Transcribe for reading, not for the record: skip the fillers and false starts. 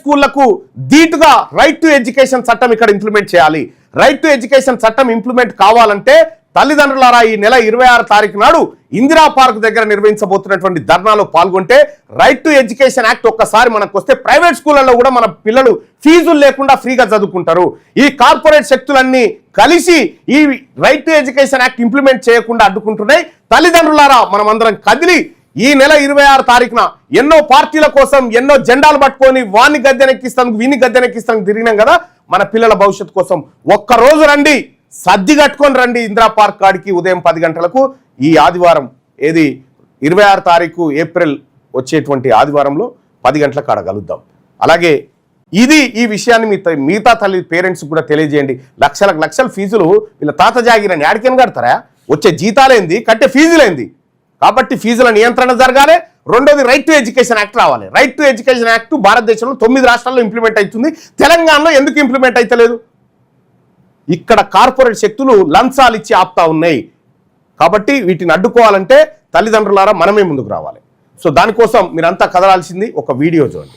స్కూళ్లకు ధీటుగా right to education చట్టం ఇక్కడ ఇంప్లిమెంట్ చేయాలి. రైట్ టు ఎడ్యుకేషన్ చట్టం ఇంప్లిమెంట్ కావాలంటే తల్లిదండ్రులారా ఈ నెల 26 తారీఖు నాడు ఇందిరా పార్క్ దగ్గర నిర్వహించబోతున్నటువంటి ధర్నాలో పాల్గొంటే రైట్ టు ఎడ్యుకేషన్ యాక్ట్ ఒక్కసారి మనకు వస్తే ప్రైవేట్ స్కూళ్ళల్లో కూడా మన పిల్లలు ఫీజులు లేకుండా ఫ్రీగా చదువుకుంటారు. ఈ కార్పొరేట్ శక్తులన్నీ కలిసి ఈ right to education act implement చేయకుండా అడ్డుకుంటున్నాయి. తల్లిదండ్రులారా మనం అందరం కదిలి ఈ నెల 26 తారీఖున ఎన్నో పార్టీల కోసం ఎన్నో జెండాలు పట్టుకొని వాన్ని గద్దెనెక్కిస్తాను వీన్ని గద్దెనెక్కిస్తాను తిరిగినాం కదా. మన పిల్లల భవిష్యత్తు కోసం ఒక్కరోజు రండి, సర్ది కట్టుకొని రండి ఇందిరా పార్క్ కాడికి ఉదయం 10 గంటలకు. ఈ ఆదివారం ఏది 26 తారీఖు ఏప్రిల్ వచ్చేటువంటి ఆదివారంలో 10 గంటల కాడ కలుద్దాం. అలాగే ఈ విషయాన్ని మిగతా తల్లి పేరెంట్స్ కూడా తెలియజేయండి. లక్షల ఫీజులు వీళ్ళ తాత జాగిరని యాడికని కడతారా? వచ్చే జీతాలేంది, కట్టే ఫీజులేంది? కాబట్టి ఫీజుల నియంత్రణ జరగాలి. రెండోది రైట్ టు ఎడ్యుకేషన్ యాక్ట్ రావాలి. రైట్ టు ఎడ్యుకేషన్ యాక్ట్ భారతదేశంలో 9 రాష్ట్రాల్లో ఇంప్లిమెంట్ అవుతుంది. తెలంగాణలో ఎందుకు ఇంప్లిమెంట్ అవుతలేదు? ఇక్కడ కార్పొరేట్ శక్తులు లంచాలు ఇచ్చి ఆపుతా ఉన్నాయి. కాబట్టి వీటిని అడ్డుకోవాలంటే తల్లిదండ్రులారా మనమే ముందుకు రావాలి. సో దానికోసం మీరంతా కదలాల్సింది ఒక వీడియో చూడండి.